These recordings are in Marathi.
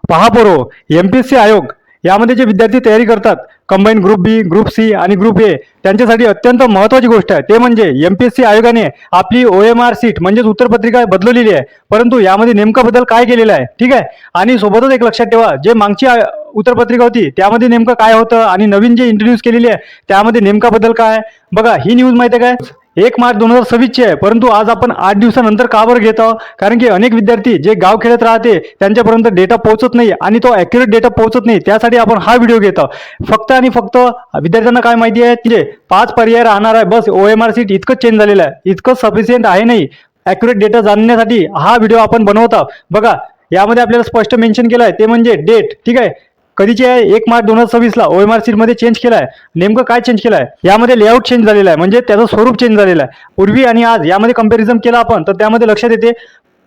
पहा पोरो, एमपीएससी आयोग यामध्ये जे विद्यार्थी तयारी करतात कंबाईन ग्रुप बी, ग्रुप सी आणि ग्रुप ए त्यांच्यासाठी अत्यंत महत्त्वाची गोष्ट आहे ते म्हणजे एमपीएससी आयोगाने आपली OMR सीट म्हणजेच उत्तरपत्रिका बदललेली आहे. परंतु यामध्ये नेमका बदल काय केलेला आहे, ठीक आहे. आणि सोबतच एक लक्षात ठेवा, जे मागची उत्तरपत्रिका होती त्यामध्ये नेमकं काय होतं आणि नवीन जे इंट्रोड्यूस केलेली आहे त्यामध्ये नेमका बदल काय. बघा, ही न्यूज माहिती आहे काय, 1 मार्च 2026 आहे. परंतु आज आपण 8 दिवसानंतर का बरं घेत आहोत, कारण की अनेक विद्यार्थी जे गाव खेड्यात राहते त्यांच्यापर्यंत डेटा पोहोचत नाही आणि तो ॲक्युरेट डेटा पोहोचत नाही. त्यासाठी आपण हा व्हिडिओ घेत आहोत. फक्त आणि फक्त विद्यार्थ्यांना काय माहिती आहे की 5 पर्याय राहणार आहे, बस OMR सीट इतकंच चेंज झालेलं आहे, इतकंच सफिशियंट आहे. नाही, ॲक्युरेट डेटा जाणण्यासाठी हा व्हिडिओ आपण बनवत आहोत. बघा, यामध्ये आपल्याला स्पष्ट मेन्शन केलं आहे ते म्हणजे डेट, ठीक आहे, कधीची आहे, 1 मार्च 2026 ला OMR सीट मध्ये चेंज केलाय. नेमकं काय चेंज केलंय, यामध्ये लेआउट चेंज झालेला आहे, म्हणजे त्याचं स्वरूप चेंज झालेलं आहे. पूर्वी आणि आज यामध्ये कंपॅरिझन केलं आपण तर त्यामध्ये लक्षात येते,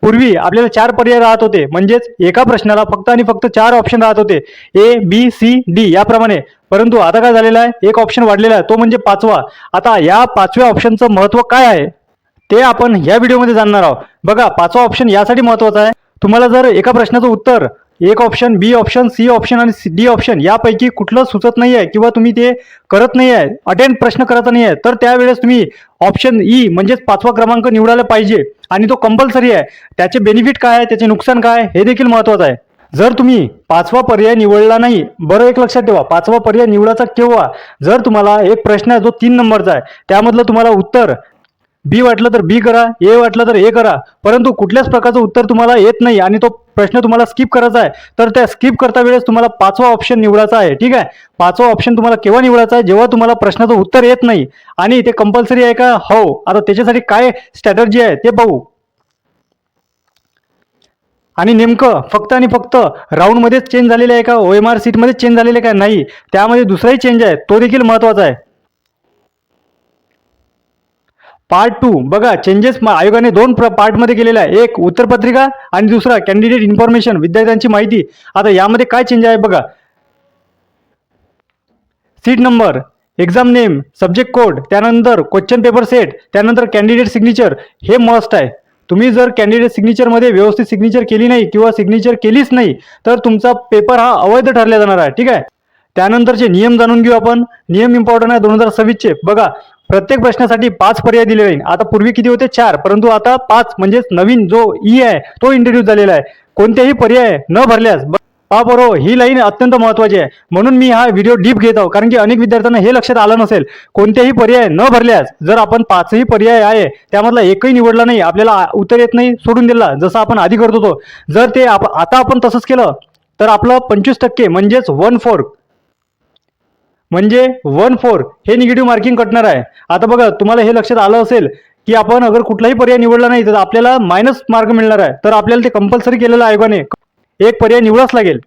पूर्वी आपल्याला 4 पर्याय राहत होते, म्हणजेच एका प्रश्नाला फक्त आणि फक्त 4 ऑप्शन राहत होते, A, B, C, D याप्रमाणे. परंतु आता काय झालेलं आहे, एक ऑप्शन वाढलेला आहे, तो म्हणजे 5वा. आता या 5व्या ऑप्शनचं महत्त्व काय आहे ते आपण या व्हिडिओमध्ये जाणणार आहोत. बघा, 5वा ऑप्शन यासाठी महत्त्वाचा आहे, तुम्हाला जर एका प्रश्नाचं उत्तर एक ऑप्शन, बी ऑप्शन, सी ऑप्शन आणि डी ऑप्शन यापैकी कुठलं सुचत नाही आहे किंवा तुम्ही ते करत नाही आहे, अटेंड प्रश्न करायचा नाही आहे, तर त्यावेळेस तुम्ही ऑप्शन ई म्हणजेच 5वा क्रमांक निवडायला पाहिजे आणि तो कंपल्सरी आहे. त्याचे बेनिफिट काय आहे, त्याचे नुकसान काय, हे देखील महत्त्वाचं आहे. जर तुम्ही 5वा पर्याय निवडला नाही, बरं एक लक्षात ठेवा, 5वा पर्याय निवडायचा केव्हा, जर तुम्हाला एक प्रश्न आहे जो 3 नंबरचा आहे, त्यामधलं तुम्हाला उत्तर बी वाटलं तर बी करा, ए वाटलं तर ए करा, परंतु कुठल्याच प्रकारचं उत्तर तुम्हाला येत नाही आणि तो प्रश्न तुम्हाला स्किप करायचा आहे, तर त्या स्किप करता वेळेस तुम्हाला 5वा ऑप्शन निवडायचा आहे. ठीक आहे, 5वा ऑप्शन तुम्हाला केव्हा निवडायचा आहे, जेव्हा तुम्हाला प्रश्नाचं उत्तर येत नाही आणि ते कंपल्सरी आहे का, हो. आता त्याच्यासाठी काय स्ट्रॅटर्जी आहे ते पाहू. आणि नेमकं फक्त आणि फक्त राऊंडमध्येच चेंज झालेलं आहे का, OMR सीटमध्येच चेंज झालेलं आहे का, नाही, त्यामध्ये दुसराही चेंज आहे, तो देखील महत्त्वाचा आहे. पार्ट 2 बघा, चेंजेस आयोगाने 2 पार्टमध्ये केलेला आहे, एक उत्तरपत्रिका आणि दुसरा कॅन्डिडेट इन्फॉर्मेशन, विद्यार्थ्यांची माहिती. आता यामध्ये काय चेंज आहे बघा, seat number, exam name, subject code, त्यानंतर क्वेश्चन पेपर सेट, त्यानंतर कॅन्डिडेट सिग्नेचर, हे मस्ट आहे. तुम्ही जर कॅन्डिडेट सिग्नेचरमध्ये व्यवस्थित सिग्नेचर केली नाही किंवा सिग्नेचर केलीच नाही तर तुमचा पेपर हा अवैध ठरला जाणार आहे. ठीक आहे, त्यानंतरचे नियम जाणून घेऊ आपण. नियम इम्पॉर्टंट आहे 2026 चे. बघा, प्रत्येक प्रश्नासाठी 5 पर्याय दिले जाईल. आता पूर्वी किती होते, 4, परंतु आता 5, म्हणजेच नवीन जो ई आहे तो इंट्रोड्यूस झालेला आहे. कोणतेही पर्याय न भरल्यास, पहा बरोबर, ही लाईन अत्यंत महत्त्वाची आहे, म्हणून मी हा व्हिडिओ डीप घेत आहोत, कारण की अनेक विद्यार्थ्यांना हे लक्षात आलं नसेल. कोणतेही पर्याय न भरल्यास, जर आपण 5ही पर्याय आहे त्यामधला एकही निवडला नाही, आपल्याला उत्तर येत नाही, सोडून दिला जसं आपण आधी करत होतो, जर ते आता आपण तसंच केलं तर आपलं 25% म्हणजेच 1/4 हे निगेटिव्ह मार्किंग कटणार आहे. आता बघा, तुम्हाला हे लक्षात आलं असेल की आपण अगर कुठलाही पर्याय निवडला नाही तर आपल्याला मायनस मार्क मिळणार आहे, तर आपल्याला ते कंपल्सरी केलेलं आयोगाने एक पर्याय निवडाच लागेल.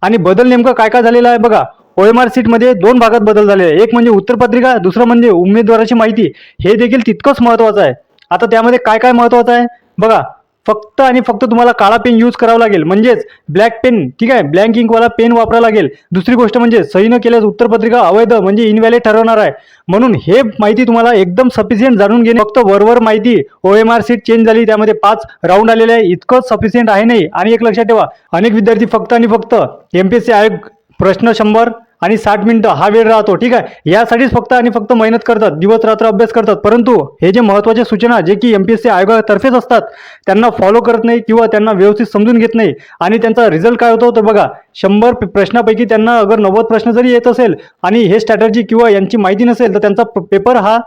आणि बदल नेमका काय काय झालेला आहे बघा, OMR सीटमध्ये 2 भागात बदल झाले आहे, एक म्हणजे उत्तरपत्रिका, दुसरं म्हणजे उमेदवाराची माहिती. हे देखील तितकंच महत्त्वाचं आहे. आता त्यामध्ये काय काय महत्त्वाचं आहे बघा, फक्त आणि फक्त तुम्हाला काळा पेन यूज करावा लागेल, म्हणजेच ब्लॅक पेन, ठीक आहे, ब्लँक इंकवाला पेन वापरावा लागेल. दुसरी गोष्ट म्हणजे सही न केल्यास उत्तरपत्रिका अवैध म्हणजे इनव्हॅलिड ठरवणार आहे. म्हणून हे माहिती तुम्हाला एकदम सफिशियंट जाणून घेणे, फक्त वरवर माहिती OMR सीट चेंज झाली त्यामध्ये 5 राऊंड आलेले आहे, इतकंच सफिशियंट आहे नाही. आणि एक लक्षात ठेवा, अनेक विद्यार्थी फक्त आणि फक्त MPSC आयोग प्रश्न 100 आणि 60 मिनिटं हा वेळ राहतो, ठीक आहे, यासाठीच फक्त आणि फक्त मेहनत करतात, दिवस रात्र अभ्यास करतात, परंतु हे जे महत्त्वाचे सूचना जे की MPSC आयोगातर्फेच असतात त्यांना फॉलो करत नाही किंवा त्यांना व्यवस्थित समजून घेत नाही. आणि त्यांचा रिझल्ट काय होतो तर बघा, 100 प्रश्नापैकी त्यांना अगर 90 प्रश्न जरी येत असेल आणि हे स्ट्रॅटर्जी किंवा यांची माहिती नसेल तर त्यांचा पेपर हा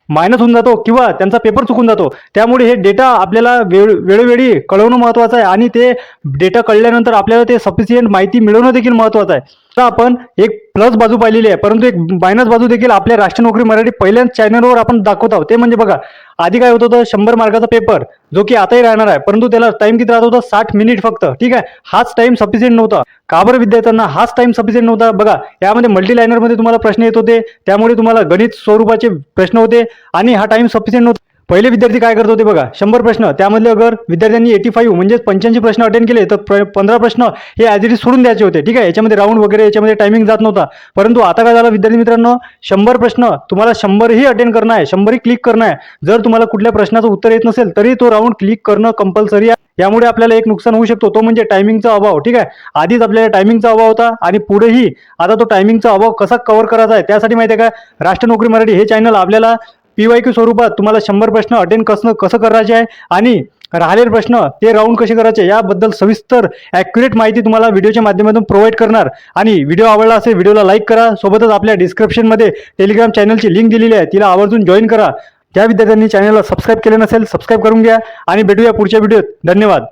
मायनस होऊन जातो किंवा त्यांचा पेपर चुकून जातो. त्यामुळे हे डेटा आपल्याला वेळोवेळी कळवणं महत्त्वाचं आहे आणि ते डेटा कळल्यानंतर आपल्याला ते सफिशियंट माहिती मिळवणं देखील महत्त्वाचं आहे. तर आपण एक प्लस बाजू पाहिलेली आहे, परंतु एक मायनस बाजू देखील आपल्या राष्ट्रीय नोकरी मराठी पहिल्याच चॅनलवर आपण दाखवत आहोत. ते म्हणजे बघा, आधी काय होत होतं, 100 मार्काचा पेपर जो की आताही राहणार आहे, परंतु त्याला टाइम किती राहत होता, 60 मिनिट फक्त. ठीक आहे, हाच टाइम सफिशियंट नव्हता. का बरं विद्यार्थ्यांना हाच टाइम सफिशियंट नव्हता, बघा, यामध्ये मल्टीलायनरमध्ये तुम्हाला प्रश्न येत होते, त्यामुळे तुम्हाला गणित स्वरूपाचे प्रश्न होते आणि हा टाइम सफिशियंट नव्हता. पहिले विद्यार्थी काय करत होते बघा, 100 प्रश्न, त्यामधले अगर विद्यार्थ्यांनी 85 म्हणजेच 85 प्रश्न अटेंड केले तर 15 प्रश्न हे ॲज इट इज सोडून द्यायचे होते. ठीक आहे, याच्यामध्ये राऊंड वगैरे याच्यामध्ये टायमिंग जात नव्हता. परंतु आता काय झालं विद्यार्थी मित्रांनो, 100 प्रश्न तुम्हाला 100ही अटेंड करणं आहे, 100ही क्लिक करणं आहे. जर तुम्हाला कुठल्या प्रश्नाचं उत्तर येत नसेल तरी तो राऊंड क्लिक करणं कंपल्सरी आहे. यामुळे आपल्याला एक नुकसान होऊ शकतो, तो म्हणजे टायमिंगचा अभाव. ठीक आहे, आधीच आपल्याला टायमिंगचा अभाव होता आणि पुढेही आता तो टायमिंगचा अभाव कसा कव्हर करायचा आहे त्यासाठी माहिती आहे का, राष्ट्र नोकरी मराठी हे चॅनल आपल्याला PYQ स्वरूपात तुम्हाला 100 प्रश्न अटेंड कसं करायचे आहे आणि राहिलेले प्रश्न ते राऊंड कसे करायचे याबद्दल सविस्तर ॲक्युरेट माहिती तुम्हाला व्हिडिओच्या माध्यमातून प्रोव्हाइड करणार. आणि व्हिडिओ आवडला असेल व्हिडिओला लाईक करा. सोबतच आपल्या डिस्क्रिप्शनमध्ये टेलिग्राम चॅनलची लिंक दिलेली आहे, तिला आवर्जून जॉईन करा. त्या विद्यार्थ्यांनी चॅनलला सबस्क्राईब केले नसेल सबस्क्राईब करून घ्या आणि भेटूया पुढच्या व्हिडिओत. धन्यवाद.